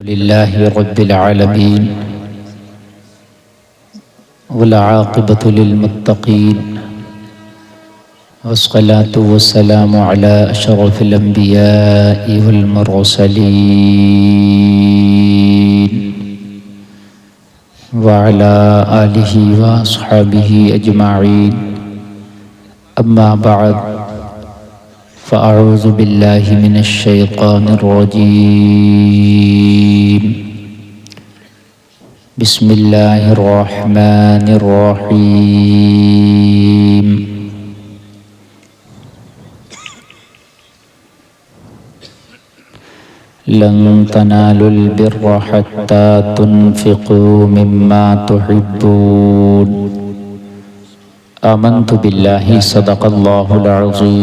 लिल्लाहि रब्बिल आलमीन वल आक़िबतु लिल मुत्तक़ीन वस्सलातु वस्सलामु अला अशरफिल अंबियाइ वल मुरसलीन व अला आलिहि व अस्हाबिहि अजमाईन अम्मा बअद फ़अऊज़ु बिल्लाहि मिनश शैतानिर रजीम बिस्मिल्लाहिर रहमानिर रहीम लन तनालुल बिर्रा हत्ता तुनफ़िक़ू मिम्मा तुहिब्बून आमन्तु बिल्लाहि सदक़ल्लाहुल अज़ीम।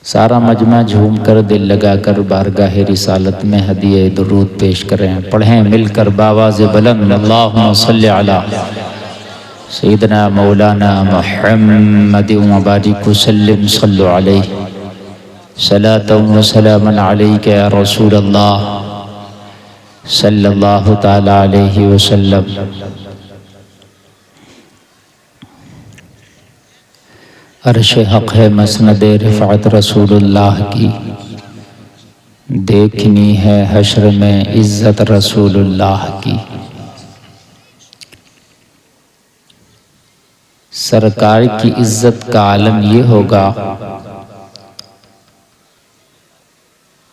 सारा मजमा झूम कर दिल लगाकर बारगाह रिसालत में हदिये दुरूद पेश करें। पढ़ें मिलकर बावाज़े बुलंद अल्लाहुम्मा सल्लि अला सय्यिदना मौलाना मुहम्मद व बारिक व सल्लिम सल्लु अलैहि सलातन व सलामन अलैका या रसूल अल्लाह सल्लल्लाहु ताला अलैहि वसल्लम। अर्श हक़ है मसनद रिफ़अत रसूलुल्लाह की, देखनी है हश्र में इज़्ज़त रसूलुल्लाह की। सरकार की इज़्ज़त का आलम ये होगा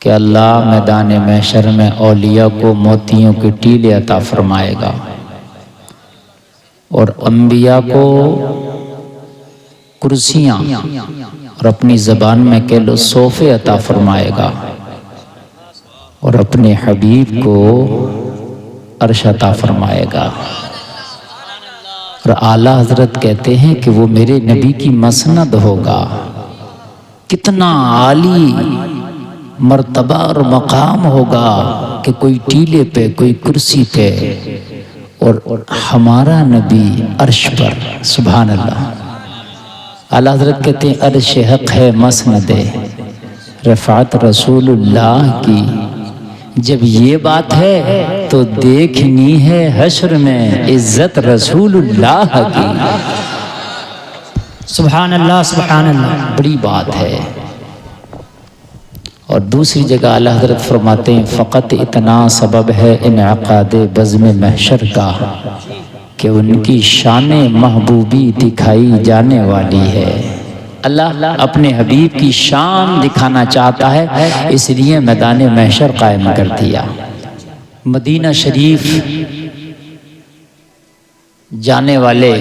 कि अल्लाह मैदान महशर में औलिया को मोतियों के टीले अता फरमाएगा और अंबिया को कुर्सियाँ और अपनी ज़बान में कह लो सोफ़े अता फरमाएगा और अपने हबीब को अर्श अता फरमाएगा। और आला हज़रत कहते हैं कि वो मेरे नबी की मसनद होगा। कितना आली मर्तबा और मकाम होगा कि कोई टीले पे कोई कुर्सी पे और हमारा नबी अर्श पर। सुभान अल्लाह। आला हज़रत कहते हैं अर्श हक़ है मसनद रिफ़अत रसूलुल्लाह की। जब ये बात है तो देखनी है हश्र में इज़्ज़त रसूलुल्लाह की। सुभान अल्लाह सुभान अल्लाह। बड़ी बात है। और दूसरी जगह आला हज़रत फरमाते हैं फ़क़त इतना सबब है इनअक़ाद बज़्म महशर का कि उनकी शान महबूबी दिखाई जाने वाली है। अल्लाह अपने हबीब की शान दिखाना चाहता है, इसलिए मैदान महशर कायम कर दिया। मदीना शरीफ जाने वाले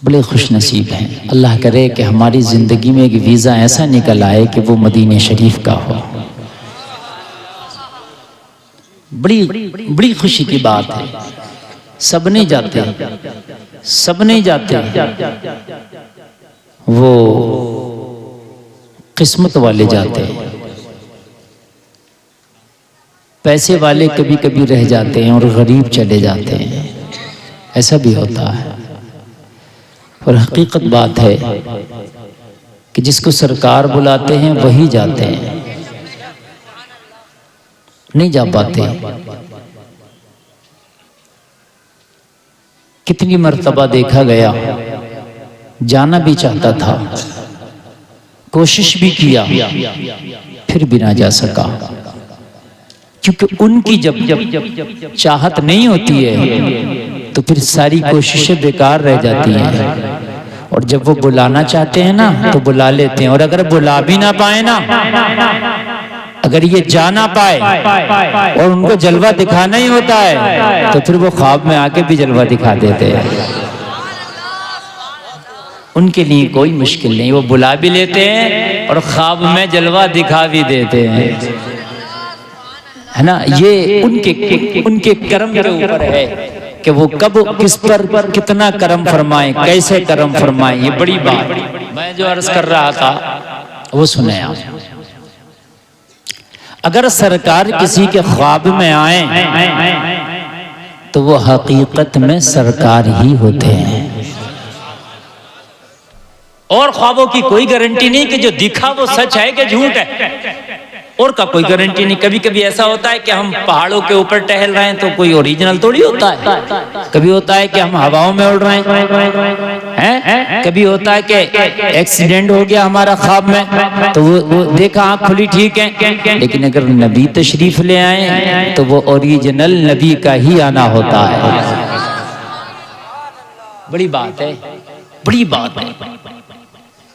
बड़े खुश नसीब हैं। अल्लाह करे कि हमारी ज़िंदगी में एक वीज़ा ऐसा निकल आए कि वो मदीने शरीफ का हो। बड़ी खुशी की बात है। सब नहीं जाते, सब नहीं जाते। वो किस्मत वाले जाते हैं। पैसे वाले कभी कभी रह जाते हैं और गरीब चले जाते हैं। ऐसा भी होता है। और हकीकत बात है कि जिसको सरकार बुलाते हैं वही जाते हैं, नहीं जा पाते। कितनी मर्तबा देखा गया, जाना भी चाहता था, कोशिश भी किया, फिर भी ना जा सका। क्योंकि उनकी जब चाहत नहीं होती है तो फिर सारी कोशिशें बेकार रह जाती हैं। और जब वो बुलाना चाहते हैं ना तो बुला लेते हैं। और अगर बुला भी ना पाए ना, अगर ये जा ना पाए और उनको जलवा दिखाना ही होता है तो फिर वो ख्वाब में आके भी जलवा दिखा देते हैं। उनके लिए कोई मुश्किल नहीं, वो बुला भी लेते हैं और ख्वाब में जलवा दिखा भी देते हैं, है ना। ये उनके करम के ऊपर है कि वो कब किस पर कितना करम फरमाए, कैसे करम फरमाए। ये बड़ी बात। मैं जो अर्ज कर रहा था वो सुने आप। अगर सरकार किसी के ख्वाब में आए तो वो हकीकत में सरकार ही होते हैं। और ख्वाबों की कोई गारंटी नहीं कि जो दिखा वो सच है कि झूठ है, और का कोई गारंटी नहीं। कभी कभी ऐसा होता है कि हम पहाड़ों के ऊपर टहल रहे हैं तो कोई ओरिजिनल थोड़ी होता है। कभी होता है कि हम हवाओं में उड़ रहे हैं, कभी होता है कि एक्सीडेंट हो गया हमारा ख्वाब में तो वो देखा आँख खुली ठीक है, लेकिन अगर नबी तशरीफ ले आए तो वो ओरिजिनल नबी का ही आना होता है। बड़ी बात है, बड़ी बात है।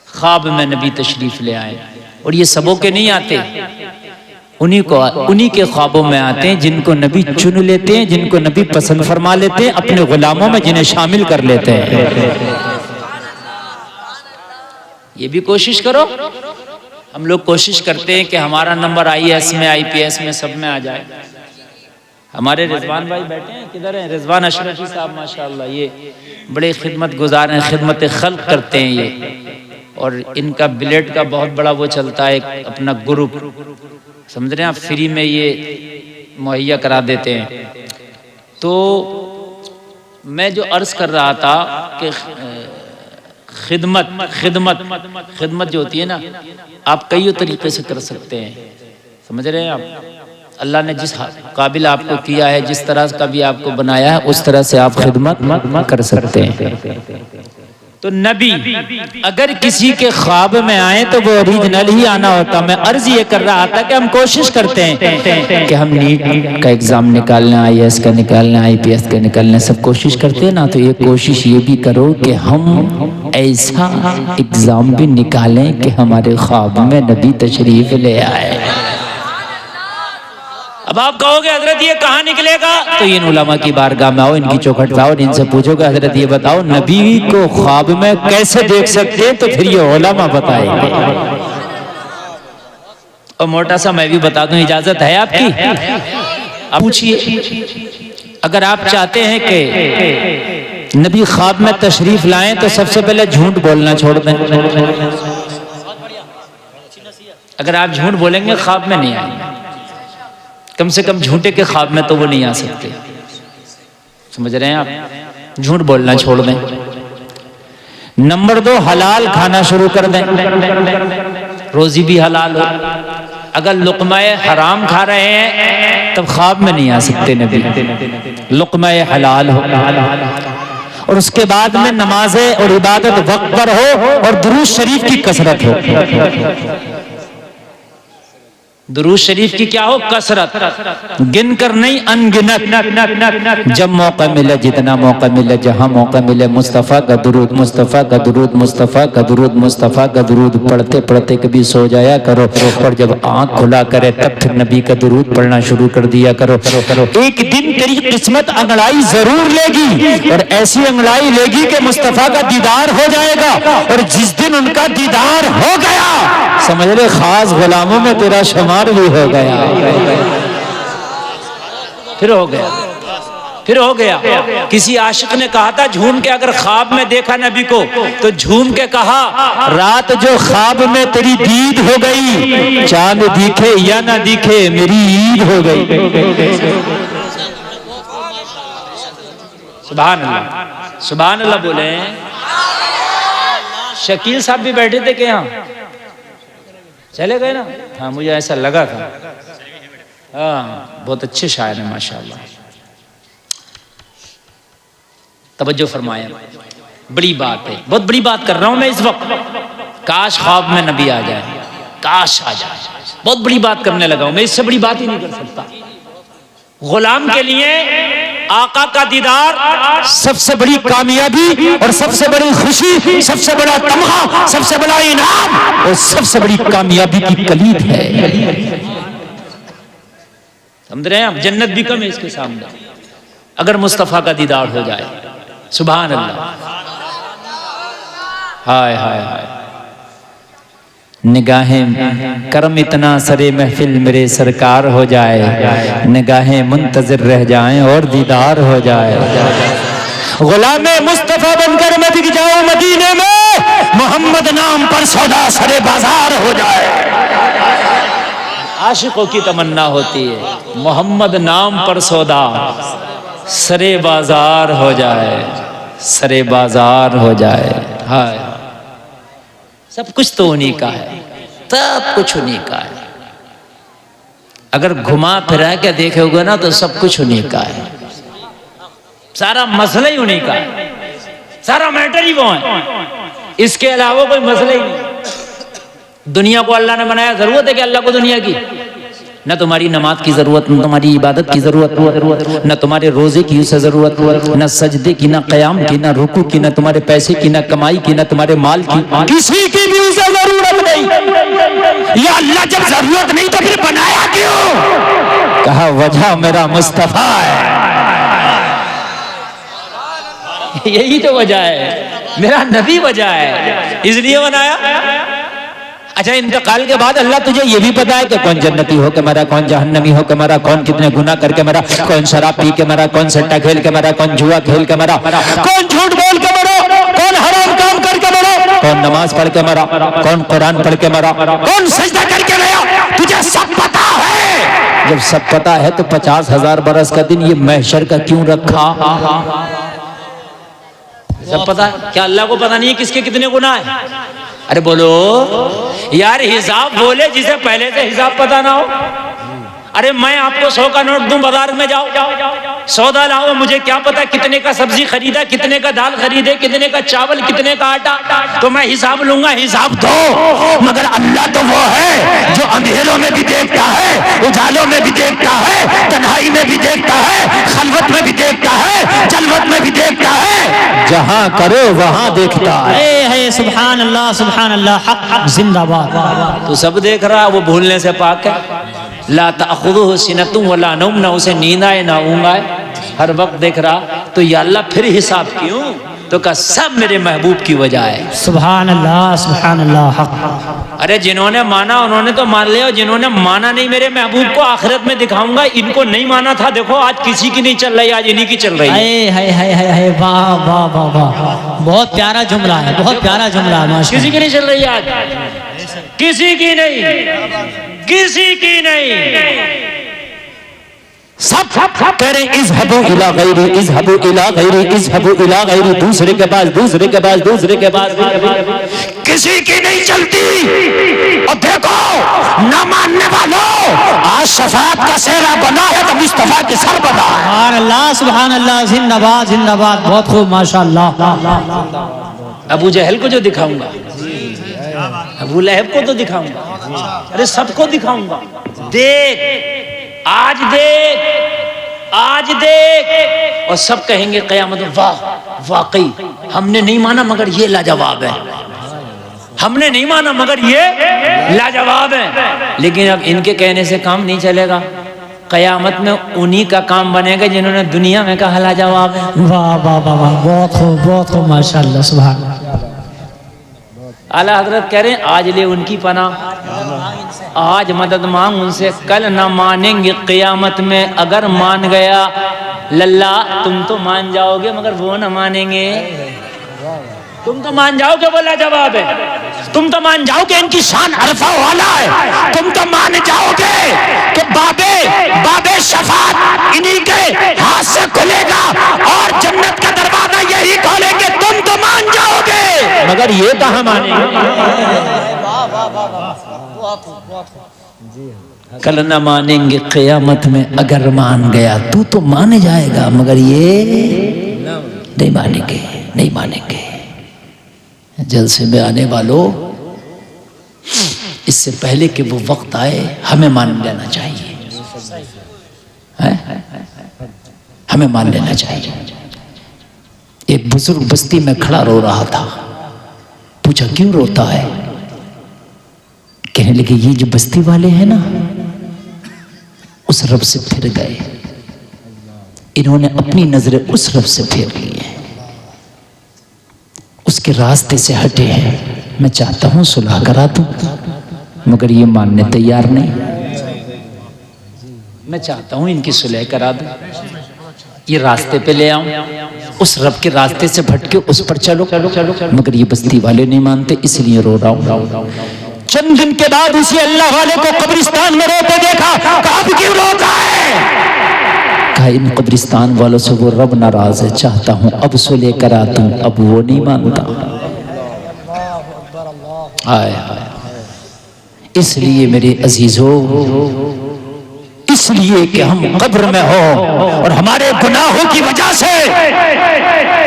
ख्वाब में नबी तशरीफ ले आए, और ये सबों के नहीं आते, उन्हीं के ख्वाबों में आते हैं जिनको नबी चुन लेते हैं, जिनको नबी पसंद फरमा लेते हैं अपने गुलामों में, जिन्हें शामिल कर लेते हैं। ये भी कोशिश करो। हम लोग कोशिश करते हैं कि हमारा नंबर IAS में, IPS में, सब में आ जाए। हमारे रिजवान भाई बैठे हैं, किधर हैं? रिजवान अशरफी साहब माशाल्लाह, ये बड़े खिदमत गुजार हैं, खिदमत खल्क करते हैं ये, और इनका बिलेट का बहुत बड़ा वो चलता है अपना ग्रुप, समझ रहे हैं आप, फ्री में ये मुहैया करा देते हैं। तो मैं जो अर्ज कर रहा था कि खिदमत जो होती है ना, आप कई तरीके से कर सकते हैं, समझ रहे हैं आप। अल्लाह ने जिस काबिल आपको किया है, जिस तरह का भी आपको बनाया है, उस तरह से आप खिदमत कर सकते हैं। तो नबी अगर किसी के ख्वाब में आए तो वो ओरिजिनल ही आना होता। मैं अर्ज ये कर रहा था कि हम कोशिश करते हैं कि हम नीट का एग्जाम निकालना, IAS का निकालना, IPS का निकालना, सब कोशिश करते हैं ना। तो ये कोशिश ये भी करो कि हम ऐसा एग्जाम भी निकालें कि हमारे ख्वाब में नबी तशरीफ ले आए। अब आप कहोगे हजरत ये कहाँ निकलेगा, तो इन उलमा की बारगाह में आओ, इनकी चौखट लाओ, इनसे पूछोगे हजरत ये बताओ नबी को ख्वाब में कैसे देख सकते हैं, तो फिर ये उलमा बताएंगे। और मोटा सा मैं भी बता दूं, इजाजत है आपकी? आप पूछिए। अगर आप चाहते हैं कि नबी ख्वाब में तशरीफ लाएं तो सबसे पहले झूठ बोलना छोड़ दें। अगर आप झूठ बोलेंगे ख्वाब में नहीं आएंगे, कम से कम झूठे के ख्वाब में तो वो नहीं आ सकते, समझ रहे हैं आप। झूठ बोलना छोड़ दें। नंबर 2, हलाल खाना शुरू कर दें, रोजी भी हलाल हो। अगर लुक़्मा-ए हराम खा रहे हैं तब ख्वाब में नहीं आ सकते नबी, लुक़्मा-ए हलाल हो। और उसके बाद में नमाज़ें और इबादत वक्त पर हो, और दुरूद शरीफ की कसरत हो। दुरूद शरीफ की क्या हो? कसरत, गिन कर नहीं, अनगिनत। जब मौका मिले, जितना मौका मिले, जहां मौका मिले, मुस्तफ़ा का दुरूद, मुस्तफ़ा का दुरूद, मुस्तफ़ा का दुरूद, मुस्तफ़ा का दुरूद पढ़ते पढ़ते कभी सो जाया करो, और जब आंख खुला करे तब फिर नबी का दुरूद पढ़ना शुरू कर दिया करो। एक दिन तेरी किस्मत अंगड़ाई जरूर लेगी, और ऐसी अंगड़ाई लेगी कि मुस्तफ़ा का दीदार हो जाएगा, और जिस दिन उनका दीदार हो गया, समझ ले खास गुलामों में तेरा शुमार भी हो गया। फिर हो गया। किसी आशिक ने कहा था झूम के, अगर ख्वाब में देखा नबी को तो झूम के कहा, रात जो ख्वाब में तेरी दीद हो गई, चांद दिखे या ना दिखे मेरी ईद हो गई। सुभान अल्लाह, सुभान अल्लाह बोले। शकील साहब भी बैठे थे कि यहाँ चले गए ना? हाँ, मुझे ऐसा लगा था। हाँ, बहुत अच्छे शायर हैं माशाल्लाह। तवज्जो फरमाया, बड़ी बात है, बहुत बड़ी बात कर रहा हूं मैं इस वक्त। काश ख्वाब में नबी आ जाए, काश आ जाए, बहुत बड़ी बात करने लगा हूं मैं, इससे बड़ी बात ही नहीं कर सकता। गुलाम के लिए आका का दीदार सबसे बड़ी कामयाबी और सबसे बड़ी खुशी, सबसे बड़ा तमगा, सबसे बड़ा इनाम और सबसे बड़ी कामयाबी की कलीद है। समझ रहे हैं आप? जन्नत भी कम है इसके सामने अगर मुस्तफा का दीदार हो जाए। सुभान अल्लाह। हाय हाय हाय। निगाहें करम इतना सरे महफिल मेरे सरकार हो जाए, निगाहें मुंतजिर रह जाएं और दीदार हो जाए। गुलामे मुस्तफा बनकर मैं बिक जाऊं मदीने में, मोहम्मद नाम पर सौदा सरे बाजार हो जाए। आशिकों की तमन्ना होती है मोहम्मद नाम पर सौदा सरे बाजार हो जाए, सरे बाजार हो जाए। हाय सब कुछ तो उन्हीं का है, सब कुछ उन्हीं का है। अगर घुमा फिरा के देखोगे ना तो सब कुछ उन्हीं का है, सारा मसला ही उन्हीं का है, सारा मैटर ही वो है, इसके अलावा कोई मसला ही नहीं। दुनिया को अल्लाह ने बनाया, जरूरत है कि अल्लाह को दुनिया की? न तुम्हारी नमाज की जरूरत, न तुम्हारी इबादत की जरूरत, न तुम्हारे रोजे की उसे जरूरत, न सजदे की, न कयाम की, न रुकू की, न तुम्हारे पैसे की, न कमाई की, न तुम्हारे माल की, किसी की भी उसे जरूरत नहीं। या अल्लाह जब जरूरत नहीं तो फिर बनाया क्यों? कहा वजह मेरा मुस्तफा है, यही तो वजह है, मेरा नबी वजह है, इसलिए बनाया। अच्छा, इंतकाल के बाद अल्लाह तुझे ये भी पता है कि कौन जन्नती हो के मरा, कौन जहन्नमी हो के मरा, कौन कितने गुनाह करके मरा, कौन शराब पी के मरा, कौन सट्टा खेल के मरा, कौन जुआ खेल के मरा, कौन झूठ बोल के मरा, कौन हराम काम करके मरा, कौन नमाज पढ़ के मरा, कौन कुरान पढ़ के मरा, कौन सजदा करके मरा, तुझे सब पता है। जब सब पता है तो 50,000 बरस का दिन ये महशर का क्यों रखा? सब पता है क्या? अल्लाह को पता नहीं है किसके कितने गुनाह है? अरे बोलो यार, हिसाब बोले जिसे पहले से हिसाब पता ना हो। अरे मैं आपको 100 का नोट दूं, बाजार में जाओ, सौदा लाओ, मुझे क्या पता कितने का सब्जी खरीदा, कितने का दाल खरीदे, कितने का चावल, कितने का आटा, तो मैं हिसाब लूंगा? हिसाब दो। मगर अल्लाह तो वो है जो अंधेरों में भी देखता है, उजालों में भी देखता है, तन्हाई में भी देखता है, खलवत में भी देखता है, जलवत में भी देखता है, जहां करो वहां देखता है। सुभान अल्लाह, सुभान अल्लाह, हक हक जिंदाबाद। तो सब देख रहा, वो भूलने से पाक है। ला ताखुदुहु सिनतुन वला नौम, ना उसे नींद आए ना ऊँघ आए, हर वक्त देख रहा। तो या अल्लाह फिर हिसाब क्यों? तो का सब मेरे महबूब की वजह है। सुभान अल्लाह, सुभान अल्लाह, हक। अरे जिन्होंने माना उन्होंने तो मान लिया, और जिन्होंने माना नहीं मेरे महबूब को आखिरत में दिखाऊंगा। इनको नहीं माना था, देखो आज किसी की नहीं चल रही, आज इन्हीं की चल रही है। वाह वाह वाह वाह, बहुत प्यारा जुमला है, बहुत प्यारा जुमला है माशाअल्लाह। किसी की नहीं चल रही आज, किसी की नहीं, किसी की नहीं। सब कह रहे इज़हबू इला गैरी, इज़हबू इला गैरी, इज़हबू इला गैरी, दूसरे के पास, दूसरे के पास, दूसरे के पास, किसी की नहीं चलती। और देखो न मानने वालों, आज शफाअत का सेहरा बना है तो मुस्तफा के सर बना है। सुभान अल्लाह, सुभान अल्लाह, जिंदाबाद जिंदाबाद, बहुत खूब माशाअल्लाह। अबू जहल को जो दिखाऊंगा, अबू लहब को तो दिखाऊंगा, अरे सबको दिखाऊंगा। देख आज, देख आज, देख, और सब कहेंगे क़यामत में वाह वाकई हमने नहीं माना मगर ये लाजवाब है, हमने नहीं माना मगर ये लाजवाब है। लेकिन अब इनके कहने से काम नहीं चलेगा, क़यामत में उन्हीं का काम बनेगा जिन्होंने दुनिया में कहा लाजवाब है। वाह वाह वाह, बहुत खूब माशाअल्लाह, सुभान। आला हजरत कह रहे हैं आज ले उनकी पनाह, आज मदद मांग उनसे, कल ना मानेंगे क़यामत में। अगर मान गया लल्ला तुम तो मान जाओगे, मगर वो ना मानेंगे। तुम तो मान जाओगे वो लाजवाब है, तुम तो मान जाओगे इनकी शान अरफा वाला है, तुम तो मान जाओगे कि बाबे शफाअत इन्हीं के हाथ से खुलेगा और जन्नत का दरवाजा यही खोलेंगे, तुम तो मान जाओगे। मगर ये कहाँ मानेंगे? कल न मानेंगे क़यामत में, अगर मान गया तू तो मान जाएगा, मगर ये नहीं मानेंगे, नहीं मानेंगे। जलसे में आने वालों, इससे पहले कि वो वक्त आए हमें मान लेना चाहिए, हमें मान लेना चाहिए। एक बुजुर्ग बस्ती में खड़ा रो रहा था, पूछा क्यों रोता है? कहने लगे ये जो बस्ती वाले हैं ना, उस रब से फिर गए, इन्होंने अपनी नजरें उस रब से फेर ली है, उसके रास्ते से हटे हैं। मैं चाहता हूं सुलह करा दूं, मगर ये मानने तैयार नहीं। मैं चाहता हूं इनकी सुलह करा दूं, ये रास्ते पे ले आऊं, उस रब के रास्ते से भटके उस पर चलो, मगर ये बस्ती वाले नहीं मानते, इसलिए रो रहा हूं। चंद दिन के बाद उसी अल्लाह वाले को कब्रिस्तान में रोते देखा, कहा क्यों रोता है? कहा इन कब्रिस्तान वालों से वो रब नाराज है, चाहता हूं अब सुलह करा दूं, अब वो नहीं मानता। हाय हाय। इसलिए मेरे अजीजों, इसलिए कि हम कब्र में हो और हमारे गुनाहों की वजह से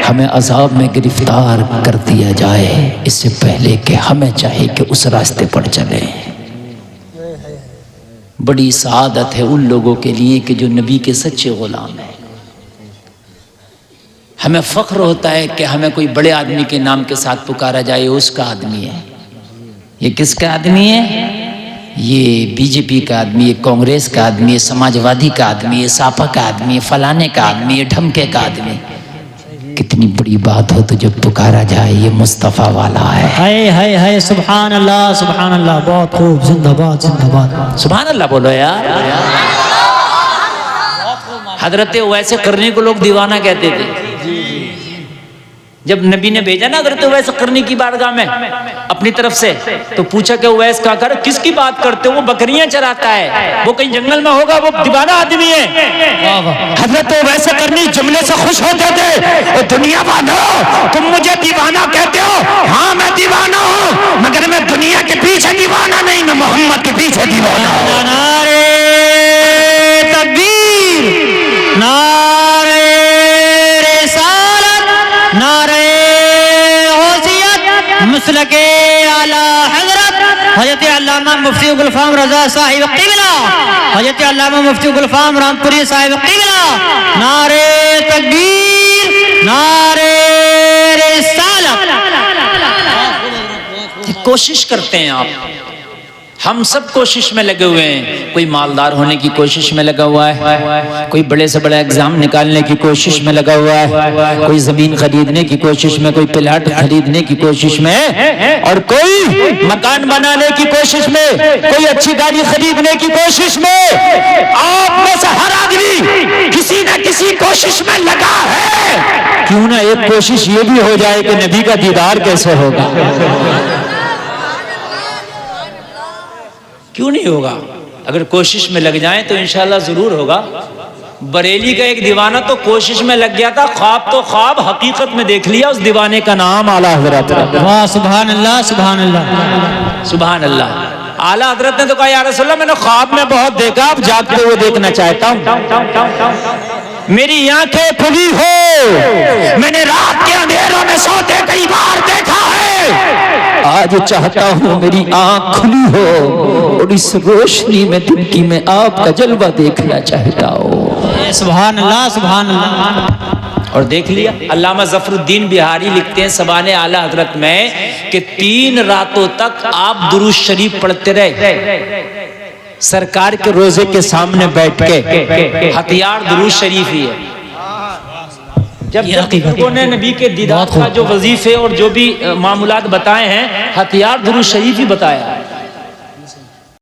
हमें अजाब में गिरफ्तार कर दिया जाए, इससे पहले कि हमें चाहे कि उस रास्ते पर चले। बड़ी सआदत है उन लोगों के लिए कि जो नबी के सच्चे गुलाम हैं। हमें फख्र होता है कि हमें कोई बड़े आदमी के नाम के साथ पुकारा जाए, उसका आदमी है। ये किसका आदमी है? ये बीजेपी का आदमी है, कांग्रेस का आदमी है, समाजवादी का आदमी है, सापा का आदमी है, फलाने का आदमी है, ढमके का आदमी। कितनी बड़ी बात हो तो जब पुकारा जाए ये मुस्तफ़ा वाला है। हाय सुभान अल्लाह, बहुत खूब, जिंदाबाद जिंदाबाद, सुभान अल्लाह बोलो यार। हजरत वैसे करने को लोग दीवाना कहते थे। जब नबी ने भेजा ना हजरत उवैस करने की बारगाह में अपनी तरफ से, तो पूछा कि उवैस क्या कर, किसकी बात करते हो? वो बकरियां चराता है, वो कहीं जंगल में होगा, वो दीवाना आदमी है। हजरत उवैस करनी जुमले से खुश होते थे, दुनिया वालों तुम मुझे दीवाना कहते हो, हाँ मैं दीवाना हूँ, मगर मैं दुनिया के पीछे दीवाना नहीं, मैं मोहम्मद के पीछे दीवाना हूँ। नारे तकबीर, नारे रिसालत, नारे गौसियत, मुसलके आला हजरत हजरत अल्लामा मुफ्ती गुलफाम रजा साहिब क़िबला, हजरत अल्लामा मुफ्ती गुलफाम रामपुरी साहिब क़िबला। नारे तकबीर, नारे रिसालत। कोशिश करते हैं आप, हम सब कोशिश में लगे हुए हैं। कोई मालदार होने की कोशिश में लगा हुआ है, कोई बड़े से बड़ा एग्जाम निकालने की कोशिश में लगा हुआ है, कोई जमीन खरीदने की कोशिश में, कोई प्लाट खरीदने की कोशिश में, और कोई मकान बनाने की कोशिश में, कोई अच्छी गाड़ी खरीदने की कोशिश में। आप में से हर आदमी किसी न किसी कोशिश में लगा है। क्यों ना एक कोशिश ये भी हो जाए कि नबी का दीदार कैसे होगा? क्यों नहीं होगा? अगर कोशिश में लग जाएं तो इंशाल्लाह जरूर होगा। बरेली का एक दीवाना तो कोशिश में लग गया था, ख्वाब तो ख्वाब, हकीकत में देख लिया। उस दीवाने का नाम आला हजरत। वाह सुभान अल्लाह, सुभान अल्लाह, सुभान अल्लाह। आला हजरत ने तो कहा, या रसूल अल्लाह मैंने ख्वाब में बहुत देखा, अब जागते हुए देखना चाहता हूँ। मेरी आंखें खुली हो, मैंने रात के अंधेरों में सोते कई बार देखा है, आज चाहता हूँ मेरी आंख खुली हो और इस रोशनी में दुबकी में आपका जलवा देखना चाहता हूँ। सुभान अल्लाह, सुभान अल्लाह। और देख लिया। अल्लामा ज़फरुद्दीन बिहारी लिखते हैं सबाने आला हजरत में कि 3 रातों तक आप दुरूद शरीफ पढ़ते रहे, सरकार के रोजे के सामने बैठ के। हथियार दुरूद शरीफ ही है। जब बुजुर्गों ने नबी के दीदार का जो वजीफे और जो भी मामूलात बताए हैं, हथियार दुरूद शरीफ ही बताया।